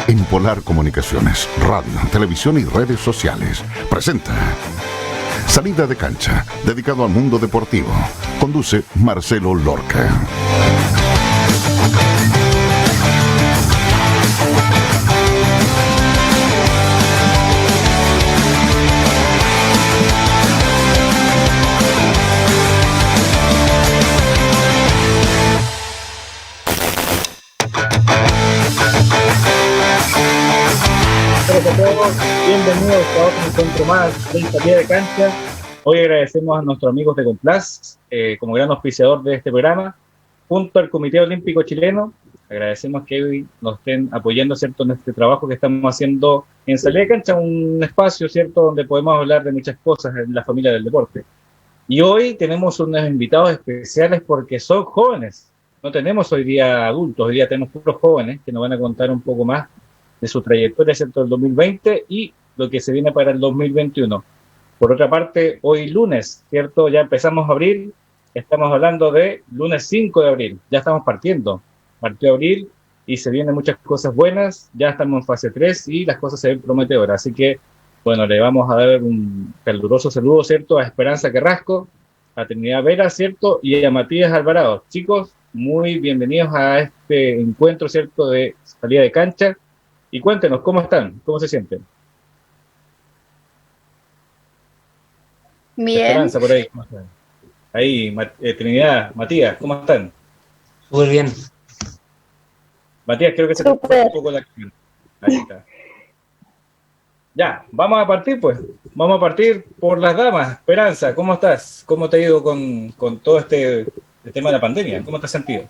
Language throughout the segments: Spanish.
En Polar Comunicaciones, radio, televisión y redes sociales, presenta Salida de Cancha, dedicado al mundo deportivo. Conduce Marcelo Lorca. Hola a todos, bienvenidos a otro encuentro más de Salida de Cancha. Hoy agradecemos a nuestros amigos de Complas como gran auspiciador de este programa, junto al Comité Olímpico Chileno. Agradecemos que hoy nos estén apoyando, ¿cierto?, en este trabajo que estamos haciendo en Salida de Cancha, un espacio, ¿cierto?, donde podemos hablar de muchas cosas en la familia del deporte. Y hoy tenemos unos invitados especiales porque son jóvenes. No tenemos hoy día adultos, hoy día tenemos puros jóvenes que nos van a contar un poco más de su trayectoria, ¿cierto?, del 2020 y lo que se viene para el 2021. Por otra parte, hoy lunes, ¿cierto?, ya empezamos abril, estamos hablando de lunes 5 de abril, ya estamos partió abril y se vienen muchas cosas buenas, ya estamos en fase 3 y las cosas se ven prometedoras, así que, bueno, le vamos a dar un caluroso saludo, ¿cierto?, a Esperanza Carrasco, a Trinidad Vera, ¿cierto?, y a Matías Alvarado. Chicos, muy bienvenidos a este encuentro, ¿cierto?, de Salida de Cancha. Y cuéntenos, ¿cómo están? ¿Cómo se sienten? Bien. Esperanza, por ahí, ¿cómo están? Ahí, Trinidad, Matías, ¿cómo están? Súper bien. Matías, creo que se te fue un poco la cámara. Ahí está. Ya, vamos a partir, pues. Vamos a partir por las damas. Esperanza, ¿cómo estás? ¿Cómo te ha ido con todo el tema de la pandemia? ¿Cómo te has sentido?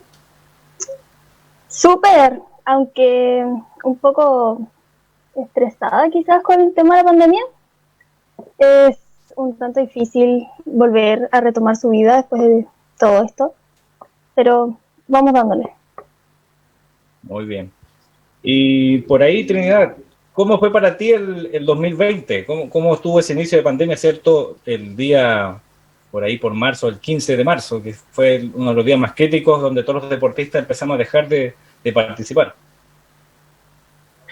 Súper, aunque un poco estresada quizás con el tema de la pandemia. Es un tanto difícil volver a retomar su vida después de todo esto, pero vamos dándole. Muy bien. Y por ahí, Trinidad, ¿cómo fue para ti el 2020? ¿Cómo estuvo ese inicio de pandemia, cierto? El día, por ahí, por marzo, el 15 de marzo, que fue uno de los días más críticos donde todos los deportistas empezamos a dejar de participar.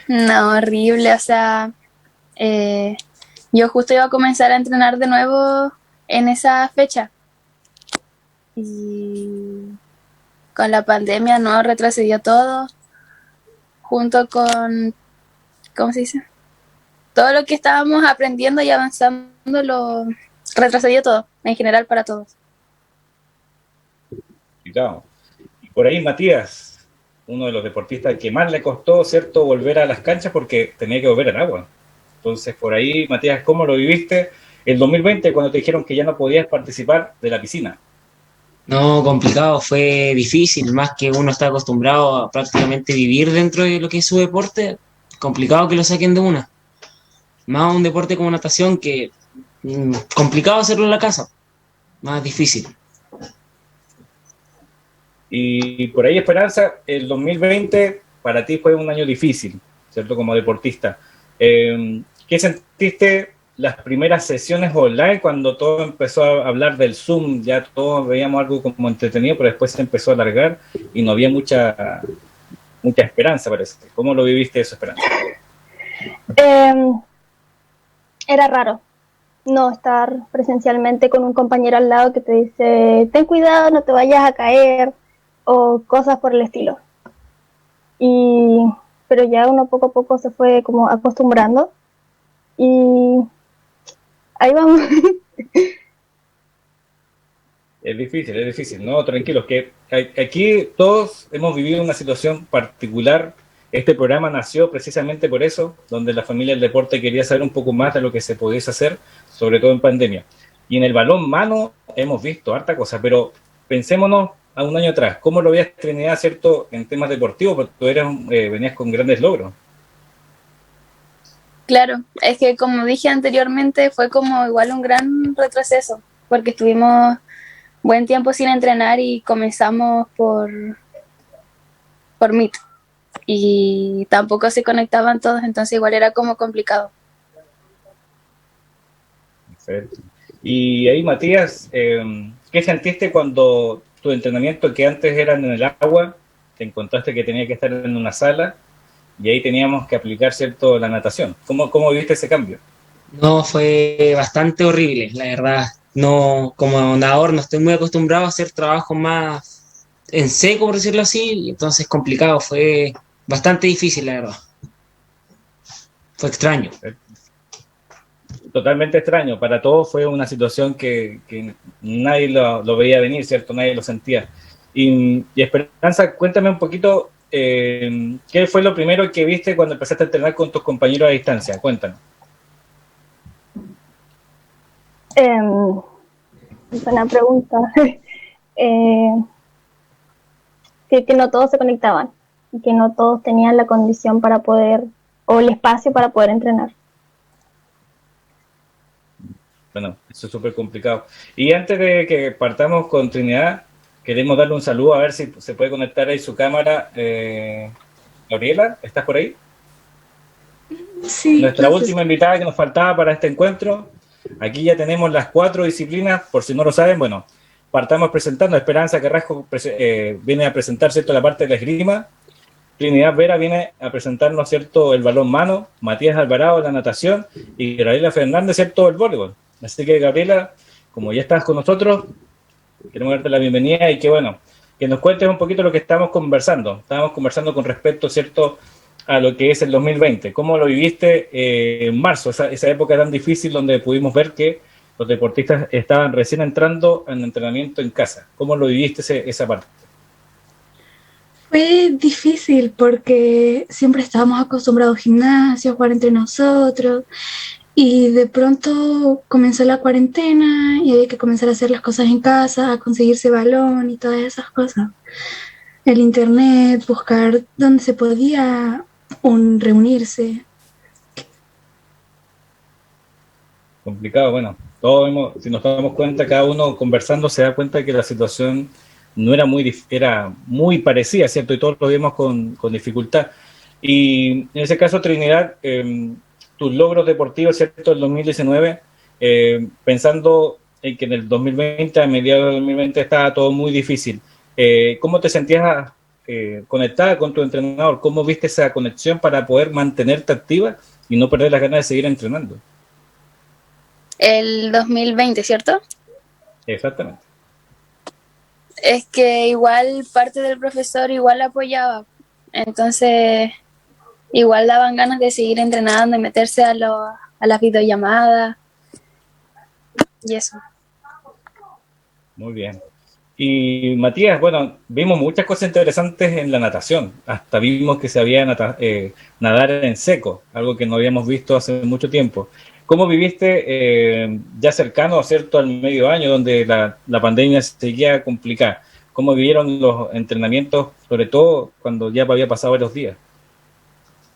No, horrible, o sea, yo justo iba a comenzar a entrenar de nuevo en esa fecha y con la pandemia no retrocedió todo, junto con, ¿cómo se dice? Todo lo que estábamos aprendiendo y avanzando lo retrocedió todo, en general para todos. Y claro. Y por ahí, Matías, uno de los deportistas que más le costó, ¿cierto?, volver a las canchas porque tenía que volver al agua. Entonces, por ahí, Matías, ¿cómo lo viviste el 2020 cuando te dijeron que ya no podías participar de la piscina? No, complicado, fue difícil, más que uno está acostumbrado a prácticamente vivir dentro de lo que es su deporte, complicado que lo saquen de una. Más un deporte como natación que complicado hacerlo en la casa, más difícil. Y por ahí, Esperanza, el 2020 para ti fue un año difícil, ¿cierto?, como deportista. ¿Qué sentiste las primeras sesiones online cuando todo empezó a hablar del Zoom? Ya todos veíamos algo como entretenido, pero después se empezó a alargar y no había mucha esperanza, parece. ¿Cómo lo viviste eso, Esperanza? Era raro no estar presencialmente con un compañero al lado que te dice, ten cuidado, no te vayas a caer, o cosas por el estilo. Pero ya uno poco a poco se fue como acostumbrando y ahí vamos. Es difícil, ¿no? Tranquilos, que aquí todos hemos vivido una situación particular. Este programa nació precisamente por eso, donde la familia del deporte quería saber un poco más de lo que se pudiese hacer, sobre todo en pandemia. Y en el balón mano hemos visto harta cosa, pero pensémonos a un año atrás. ¿Cómo lo veías, Trinidad, cierto, en temas deportivos? Porque tú venías con grandes logros. Claro, es que como dije anteriormente, fue como igual un gran retroceso, porque estuvimos buen tiempo sin entrenar y comenzamos por Meet. Y tampoco se conectaban todos, entonces igual era como complicado. Perfecto. Y ahí, Matías, ¿qué sentiste cuando tu entrenamiento, que antes eran en el agua, te encontraste que tenía que estar en una sala y ahí teníamos que aplicar, ¿cierto?, la natación. ¿Cómo viste ese cambio? No, fue bastante horrible, la verdad. No, como nadador no estoy muy acostumbrado a hacer trabajos más en seco, por decirlo así, y entonces complicado, fue bastante difícil, la verdad. Fue extraño. Totalmente extraño. Para todos fue una situación que nadie lo veía venir, ¿cierto? Nadie lo sentía. Y Esperanza, cuéntame un poquito, ¿qué fue lo primero que viste cuando empezaste a entrenar con tus compañeros a distancia? Cuéntanos. Buena pregunta. Que no todos se conectaban y que no todos tenían la condición para poder, o el espacio para poder entrenar. Bueno, eso es súper complicado. Y antes de que partamos con Trinidad, queremos darle un saludo, a ver si se puede conectar ahí su cámara. Gabriela, ¿estás por ahí? Sí, Nuestra gracias. última invitada que nos faltaba para este encuentro. Aquí ya tenemos las 4 disciplinas, por si no lo saben. Bueno, partamos presentando. Esperanza Carrasco viene a presentar, ¿cierto?, la parte de la esgrima. Trinidad Vera viene a presentarnos, ¿cierto?, el balón mano. Matías Alvarado, la natación. Y Gabriela Fernández, ¿cierto?, el voleibol. Así que, Gabriela, como ya estás con nosotros, queremos darte la bienvenida y que, bueno, que nos cuentes un poquito lo que estamos conversando. Estábamos conversando con respecto, ¿cierto?, a lo que es el 2020. ¿Cómo lo viviste en marzo, esa época tan difícil donde pudimos ver que los deportistas estaban recién entrando en entrenamiento en casa? ¿Cómo lo viviste esa parte? Fue difícil porque siempre estábamos acostumbrados al gimnasio, a jugar entre nosotros, y de pronto comenzó la cuarentena y había que comenzar a hacer las cosas en casa, a conseguirse balón y todas esas cosas. El internet, buscar dónde se podía reunirse. Complicado, bueno, si nos damos cuenta, cada uno conversando se da cuenta que la situación no era era muy parecida, ¿cierto? Y todos lo vimos con dificultad. Y en ese caso, Trinidad, tus logros deportivos, ¿cierto?, el 2019, pensando en que en el 2020, a mediados del 2020, estaba todo muy difícil. ¿Cómo te sentías conectada con tu entrenador? ¿Cómo viste esa conexión para poder mantenerte activa y no perder las ganas de seguir entrenando? El 2020, ¿cierto? Exactamente. Es que igual parte del profesor igual apoyaba. Entonces, igual daban ganas de seguir entrenando y meterse a las videollamadas y eso. Muy bien. Y Matías, bueno, vimos muchas cosas interesantes en la natación. Hasta vimos que se había nadar en seco, algo que no habíamos visto hace mucho tiempo. ¿Cómo viviste ya cercano, ¿cierto?, al medio año, donde la pandemia seguía complicada? ¿Cómo vivieron los entrenamientos, sobre todo cuando ya había pasado varios días?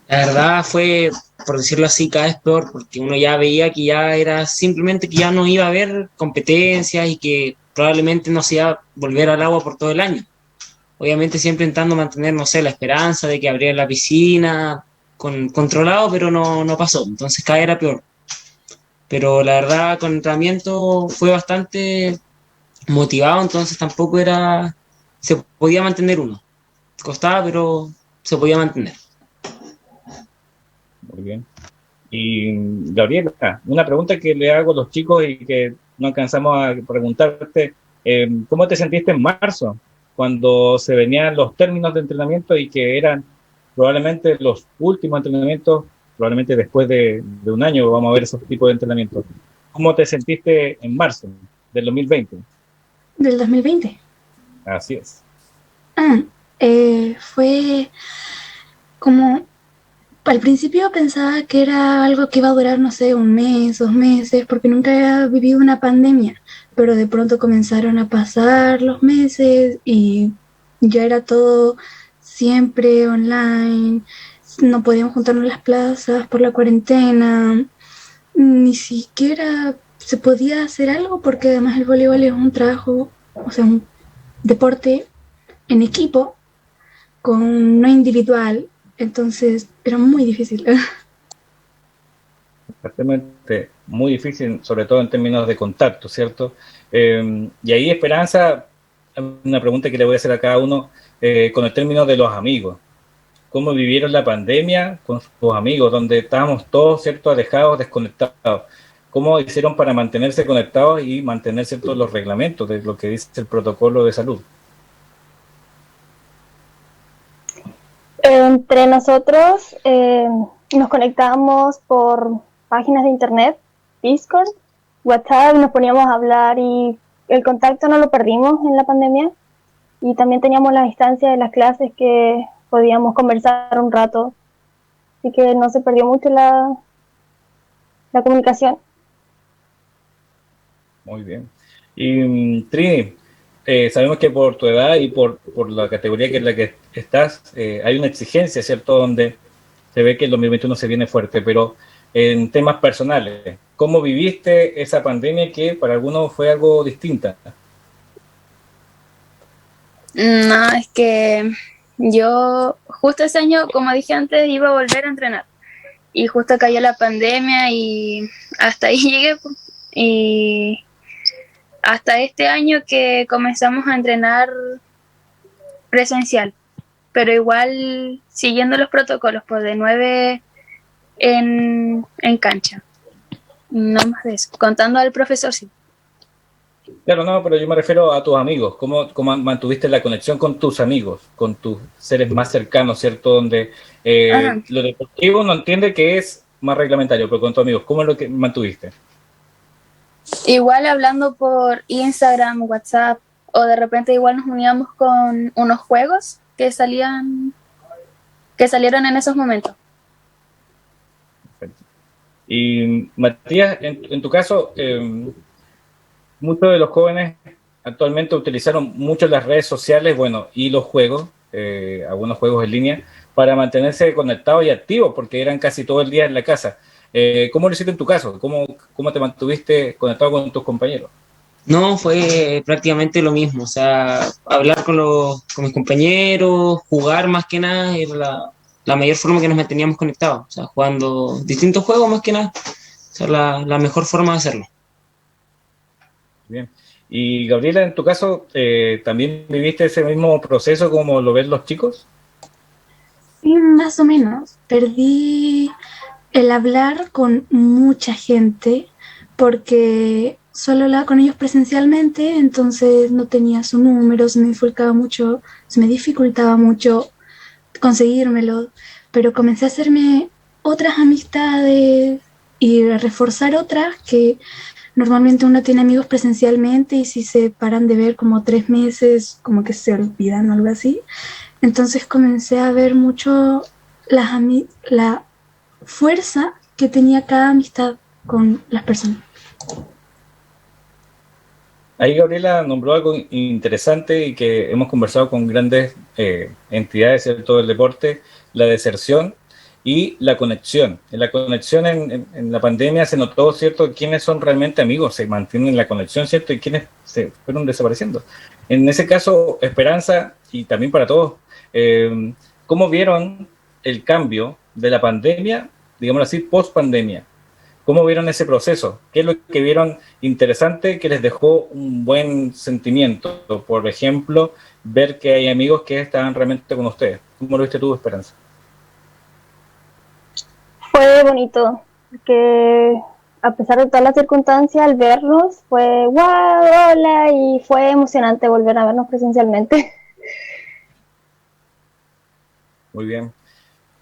La verdad fue, por decirlo así, cada vez peor, porque uno ya veía que ya era simplemente que ya no iba a haber competencias y que probablemente no se iba a volver al agua por todo el año. Obviamente siempre intentando mantener, no sé, la esperanza de que abriera la piscina controlado, pero no pasó. Entonces cada vez era peor. Pero la verdad, con el entrenamiento fue bastante motivado, entonces tampoco se podía mantener uno. Costaba, pero se podía mantener. Muy bien. Y Gabriela, una pregunta que le hago a los chicos y que no alcanzamos a preguntarte, ¿cómo te sentiste en marzo, cuando se venían los términos de entrenamiento y que eran probablemente los últimos entrenamientos, probablemente después de un año vamos a ver esos tipos de entrenamientos? ¿Cómo te sentiste en marzo del 2020? Del 2020. Así es. Fue como, al principio pensaba que era algo que iba a durar, no sé, un mes, 2 meses, porque nunca había vivido una pandemia, pero de pronto comenzaron a pasar los meses y ya era todo siempre online, no podíamos juntarnos en las plazas por la cuarentena, ni siquiera se podía hacer algo porque además el voleibol es un trabajo, o sea, un deporte en equipo, no individual, entonces era muy difícil. Exactamente, muy difícil, sobre todo en términos de contacto, ¿cierto? Y ahí, Esperanza, una pregunta que le voy a hacer a cada uno con el término de los amigos. cómo vivieron la pandemia con sus amigos, donde estábamos todos, ¿cierto?, alejados, desconectados. ¿Cómo hicieron para mantenerse conectados y mantener, ¿cierto?, los reglamentos de lo que dice el protocolo de salud? Entre nosotros nos conectábamos por páginas de internet, Discord, WhatsApp, nos poníamos a hablar y el contacto no lo perdimos en la pandemia. Y también teníamos la distancia de las clases que podíamos conversar un rato, así que no se perdió mucho la comunicación. Muy bien. Y Trini, sabemos que por tu edad y por la categoría que en la que estás, hay una exigencia, ¿cierto?, donde se ve que el 2021 se viene fuerte, pero en temas personales, ¿cómo viviste esa pandemia que para algunos fue algo distinta? No, es que yo justo ese año, como dije antes, iba a volver a entrenar. Y justo cayó la pandemia y hasta ahí llegué. Y hasta este año que comenzamos a entrenar presencial, pero igual siguiendo los protocolos, pues de 9 en cancha. No más de eso, contando al profesor, sí. Claro, no, pero yo me refiero a tus amigos. ¿Cómo mantuviste la conexión con tus amigos, con tus seres más cercanos, ¿cierto? Donde lo deportivo no entiende que es más reglamentario, pero con tus amigos, ¿cómo es lo que mantuviste? Igual hablando por Instagram, WhatsApp, o de repente igual nos uníamos con unos juegos que salieron en esos momentos. Y Matías, en tu caso, muchos de los jóvenes actualmente utilizaron mucho las redes sociales, bueno, y los juegos, algunos juegos en línea, para mantenerse conectados y activos, porque eran casi todo el día en la casa. ¿Cómo lo hiciste en tu caso? ¿Cómo te mantuviste conectado con tus compañeros? No, fue prácticamente lo mismo, o sea, hablar con mis compañeros, jugar más que nada, era la mayor forma que nos manteníamos conectados, o sea, jugando distintos juegos más que nada, o sea, la mejor forma de hacerlo. Bien. Y Gabriela, en tu caso, ¿también viviste ese mismo proceso como lo ven los chicos? Sí, más o menos. Perdí el hablar con mucha gente porque solo hablaba con ellos presencialmente, entonces no tenía su número, se me dificultaba mucho conseguírmelo, pero comencé a hacerme otras amistades y a reforzar otras que normalmente uno tiene amigos presencialmente y si se paran de ver como 3 meses, como que se olvidan o algo así. Entonces comencé a ver mucho la fuerza que tenía cada amistad con las personas. Ahí Gabriela nombró algo interesante y que hemos conversado con grandes entidades, ¿cierto?, del deporte, la deserción y la conexión. En la conexión en la pandemia se notó, ¿cierto?, quiénes son realmente amigos, se mantienen la conexión, ¿cierto?, y quiénes se fueron desapareciendo. En ese caso, Esperanza, y también para todos, ¿cómo vieron el cambio de la pandemia, digámoslo así, post pandemia? ¿Cómo vieron ese proceso? ¿Qué es lo que vieron interesante que les dejó un buen sentimiento? Por ejemplo, ver que hay amigos que estaban realmente con ustedes. ¿Cómo lo viste tú, Esperanza? Fue bonito, que a pesar de todas las circunstancias, al vernos fue wow, hola, y fue emocionante volver a vernos presencialmente. Muy bien.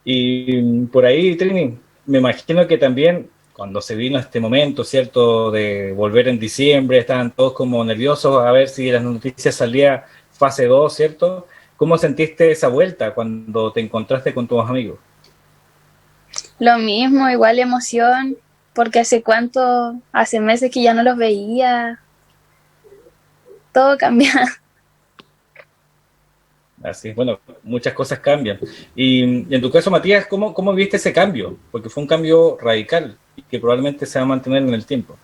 Y por ahí, Trini, me imagino que también cuando se vino este momento, ¿cierto?, de volver en diciembre, estaban todos como nerviosos a ver si las noticias salía fase 2, ¿cierto? ¿Cómo sentiste esa vuelta cuando te encontraste con tus amigos? Lo mismo, igual emoción, porque hace meses que ya no los veía, todo cambia. Así, bueno, muchas cosas cambian. Y en tu caso, Matías, ¿cómo viste ese cambio? Porque fue un cambio radical y que probablemente se va a mantener en el tiempo.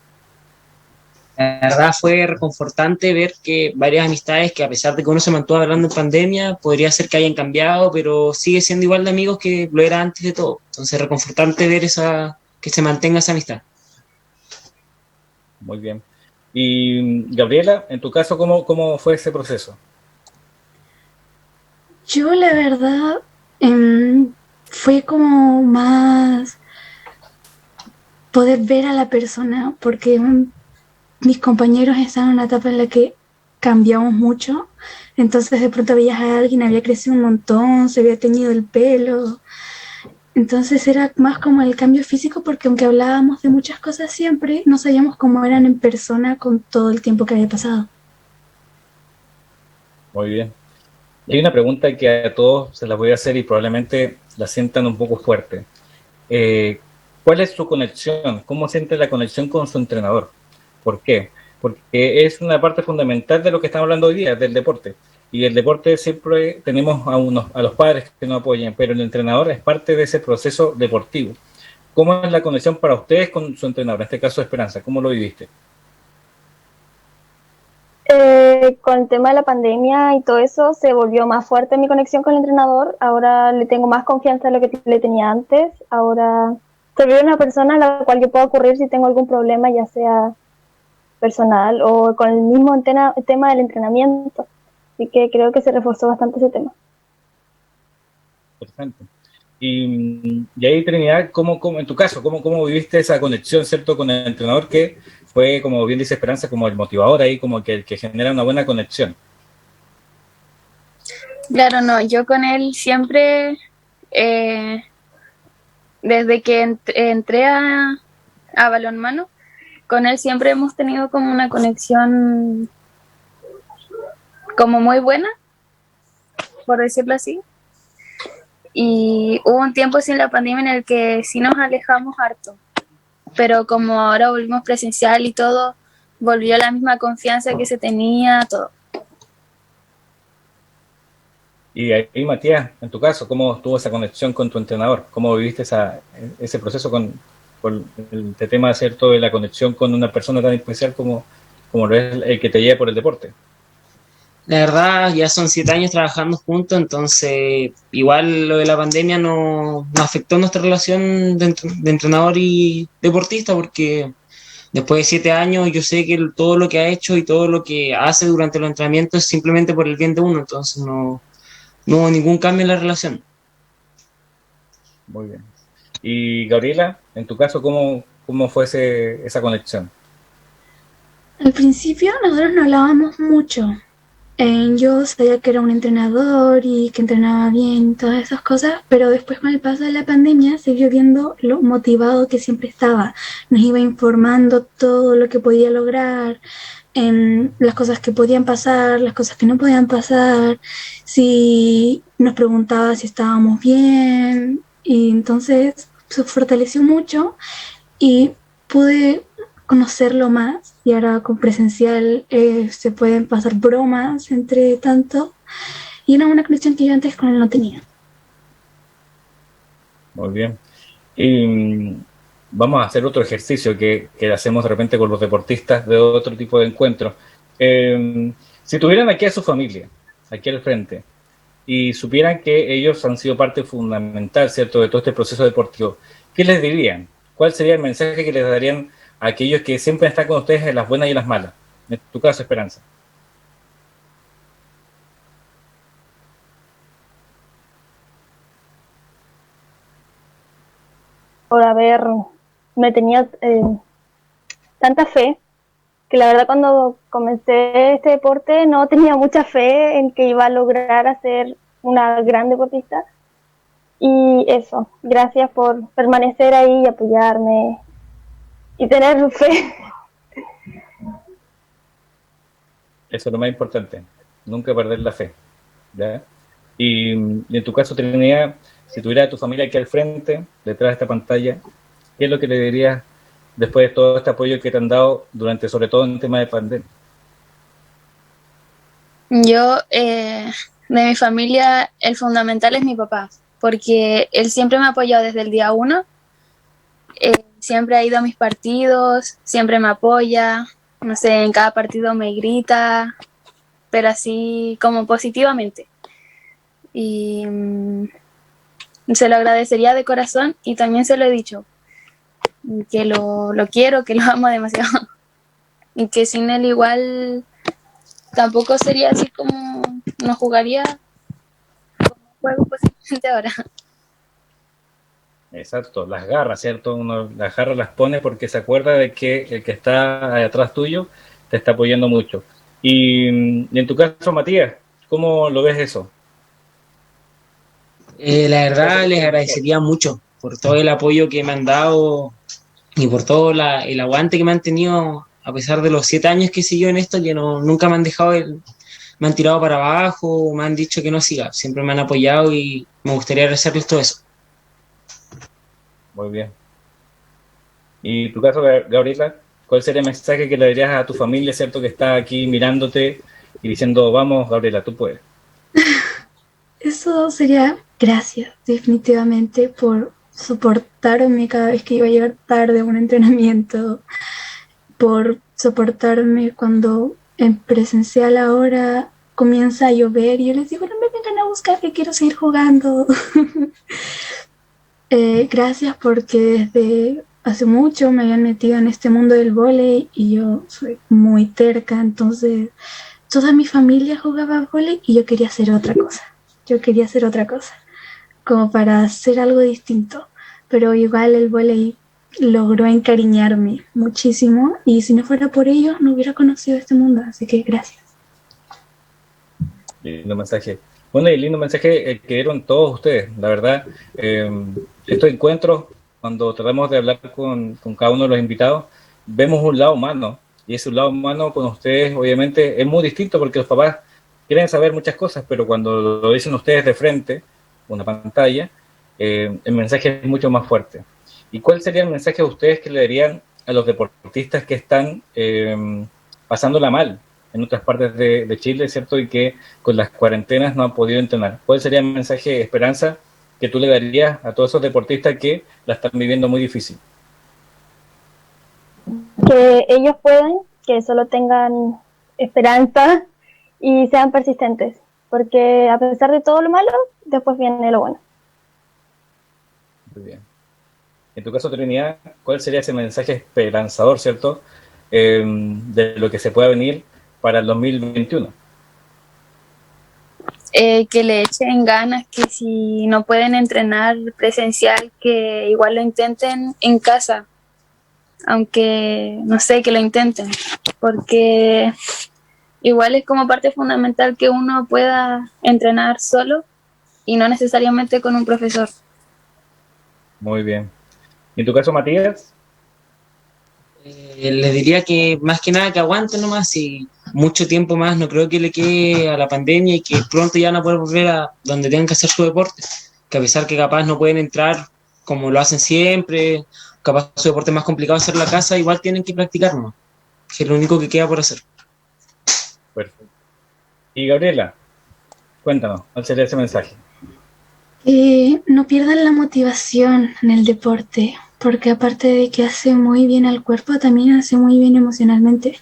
La verdad fue reconfortante ver que varias amistades que a pesar de que uno se mantuvo hablando en pandemia, podría ser que hayan cambiado, pero sigue siendo igual de amigos que lo era antes de todo. Entonces reconfortante ver que se mantenga esa amistad. Muy bien. Y Gabriela, en tu caso, ¿cómo fue ese proceso? Yo la verdad fue como más poder ver a la persona, porque mis compañeros estaban en una etapa en la que cambiamos mucho, entonces de pronto veías a alguien, había crecido un montón, se había teñido el pelo, entonces era más como el cambio físico, porque aunque hablábamos de muchas cosas siempre, no sabíamos cómo eran en persona con todo el tiempo que había pasado. Muy bien. Y hay una pregunta que a todos se la voy a hacer y probablemente la sientan un poco fuerte. ¿Cuál es su conexión? ¿Cómo siente la conexión con su entrenador? ¿Por qué? Porque es una parte fundamental de lo que estamos hablando hoy día, del deporte. Y el deporte siempre tenemos a los padres que nos apoyan, pero el entrenador es parte de ese proceso deportivo. ¿Cómo es la conexión para ustedes con su entrenador? En este caso, Esperanza, ¿cómo lo viviste? Con el tema de la pandemia y todo eso, se volvió más fuerte mi conexión con el entrenador. Ahora le tengo más confianza de lo que le tenía antes. Ahora se volvió una persona a la cual yo puedo ocurrir si tengo algún problema, ya sea personal o con el mismo tema del entrenamiento. Así que creo que se reforzó bastante ese tema. Interesante. Y ahí, Trinidad, en tu caso, ¿cómo viviste esa conexión, cierto, con el entrenador que fue, como bien dice Esperanza, como el motivador ahí, como que el que genera una buena conexión? Claro, no, yo con él siempre, desde que entré a balonmano, con él siempre hemos tenido como una conexión como muy buena, por decirlo así. Y hubo un tiempo sin la pandemia en el que sí nos alejamos harto, pero como ahora volvimos presencial y todo, volvió la misma confianza que se tenía, todo. Y ahí, Matías, en tu caso, ¿cómo estuvo esa conexión con tu entrenador? ¿Cómo viviste ese proceso con el tema, cierto, de la conexión con una persona tan especial como lo es el que te lleva por el deporte? La verdad, ya son 7 años trabajando juntos, entonces igual lo de la pandemia no afectó nuestra relación de entrenador y deportista, porque después de 7 años yo sé que todo lo que ha hecho y todo lo que hace durante los entrenamientos es simplemente por el bien de uno, entonces no hubo ningún cambio en la relación. Muy bien. Y Gabriela, en tu caso, ¿cómo fue esa conexión? Al principio nosotros no hablábamos mucho. Yo sabía que era un entrenador y que entrenaba bien, todas esas cosas, pero después con el paso de la pandemia se vio viendo lo motivado que siempre estaba. Nos iba informando todo lo que podía lograr, las cosas que podían pasar, las cosas que no podían pasar, si nos preguntaba si estábamos bien, y entonces se fortaleció mucho y pude conocerlo más, y ahora con presencial se pueden pasar bromas entre tanto, y era una conexión que yo antes con él no tenía. Muy bien. Y vamos a hacer otro ejercicio que hacemos de repente con los deportistas de otro tipo de encuentros. Si tuvieran aquí a su familia, aquí al frente, y supieran que ellos han sido parte fundamental, ¿cierto?, de todo este proceso deportivo, ¿qué les dirían? ¿Cuál sería el mensaje que les darían a aquellos que siempre están con ustedes en las buenas y en las malas? En tu caso, Esperanza. Por me tenía tanta fe, que la verdad cuando comencé este deporte no tenía mucha fe en que iba a lograr hacer una gran deportista. Y eso, gracias por permanecer ahí y apoyarme y tener fe. Eso es lo más importante, nunca perder la fe, ¿ya? Y en tu caso, Trinidad, si tuviera a tu familia aquí al frente, detrás de esta pantalla, ¿qué es lo que le dirías después de todo este apoyo que te han dado durante, sobre todo en el tema de pandemia? Yo, de mi familia, el fundamental es mi papá, porque él siempre me ha apoyado desde el día 1, siempre ha ido a mis partidos, siempre me apoya, no sé, en cada partido me grita, pero así como positivamente. Y se lo agradecería de corazón, y también se lo he dicho, que lo quiero, que lo amo demasiado, y que sin él igual tampoco sería así como no jugaría como juego, pues. principalmente ahora. Exacto, las garras, ¿cierto? Uno las garras las pone porque se acuerda de que el que está atrás tuyo te está apoyando mucho. Y en tu caso, Matías, ¿cómo lo ves eso? La verdad, les agradecería mucho por todo el apoyo que me han dado y por todo el aguante que me han tenido a pesar de los 7 años que siguió en esto, que no, nunca me han dejado, me han tirado para abajo, me han dicho que no siga, siempre me han apoyado y me gustaría agradecerles todo eso. Muy bien. Y en tu caso, Gabriela, ¿cuál sería el mensaje que le darías a tu familia, ¿cierto? Que está aquí mirándote y diciendo, vamos, Gabriela, tú puedes. Eso sería gracias, definitivamente, por soportarme cada vez que iba a llegar tarde a un entrenamiento, por soportarme cuando en presencial ahora comienza a llover y yo les digo, no me vengan a buscar que quiero seguir jugando. Gracias porque desde hace mucho me habían metido en este mundo del vóley y yo soy muy terca, entonces toda mi familia jugaba vóley y yo quería hacer otra cosa. Yo quería hacer otra cosa, como para hacer algo distinto, pero igual el vóley logró encariñarme muchísimo y si no fuera por ellos no hubiera conocido este mundo, así que gracias. Lindo mensaje. Bueno, y lindo mensaje que dieron todos ustedes, la verdad. Estos encuentros, cuando tratamos de hablar con cada uno de los invitados, vemos un lado humano, y ese lado humano con ustedes obviamente es muy distinto porque los papás quieren saber muchas cosas, pero cuando lo dicen ustedes de frente, una pantalla, el mensaje es mucho más fuerte. ¿Y cuál sería el mensaje de ustedes que le darían a los deportistas que están pasándola mal en otras partes de Chile, ¿cierto? Y que con las cuarentenas no han podido entrenar. ¿Cuál sería el mensaje de esperanza que tú le darías a todos esos deportistas que la están viviendo muy difícil? Que ellos pueden, que solo tengan esperanza y sean persistentes, porque a pesar de todo lo malo, después viene lo bueno. Muy bien. En tu caso, Trinidad, ¿cuál sería ese mensaje esperanzador, ¿cierto? De lo que se pueda venir para el 2021. Que le echen ganas, que si no pueden entrenar presencial, que igual lo intenten en casa, aunque no sé, que lo intenten, porque igual es como parte fundamental que uno pueda entrenar solo y no necesariamente con un profesor. Muy bien. ¿Y en tu caso, Matías? Les diría que más que nada que aguanten nomás y mucho tiempo más no creo que le quede a la pandemia y que pronto ya no pueden volver a donde tengan que hacer su deporte, que a pesar que capaz no pueden entrar como lo hacen siempre, capaz su deporte es más complicado hacer en la casa, igual tienen que practicar nomás, que es lo único que queda por hacer. Perfecto. Y Gabriela, cuéntanos, ¿cuál sería ese mensaje? No pierdan la motivación en el deporte, porque aparte de que hace muy bien al cuerpo, también hace muy bien emocionalmente.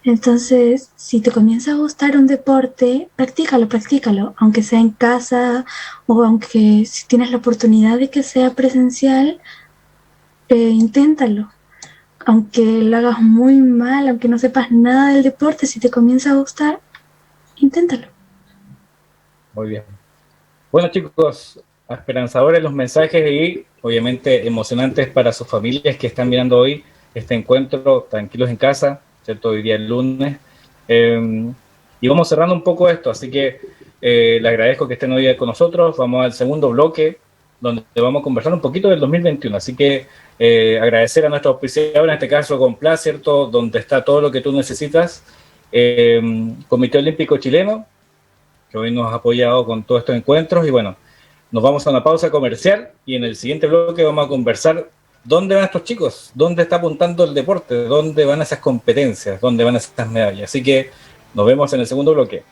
Entonces, si te comienza a gustar un deporte, practícalo, aunque sea en casa o aunque si tienes la oportunidad de que sea presencial, inténtalo. Aunque lo hagas muy mal, aunque no sepas nada del deporte, si te comienza a gustar, inténtalo. Muy bien. Bueno, chicos, esperanzadores los mensajes y obviamente emocionantes para sus familias que están mirando hoy este encuentro, tranquilos en casa, ¿cierto? Hoy día es lunes. Y vamos cerrando un poco esto, así que les agradezco que estén hoy día con nosotros. Vamos al segundo bloque, donde vamos a conversar un poquito del 2021. Así que agradecer a nuestro auspiciador, en este caso Complaz, ¿cierto? Donde está todo lo que tú necesitas. Comité Olímpico Chileno, que hoy nos ha apoyado con todos estos encuentros. Y bueno, nos vamos a una pausa comercial y en el siguiente bloque vamos a conversar dónde van estos chicos, dónde está apuntando el deporte, dónde van esas competencias, dónde van esas medallas. Así que nos vemos en el segundo bloque.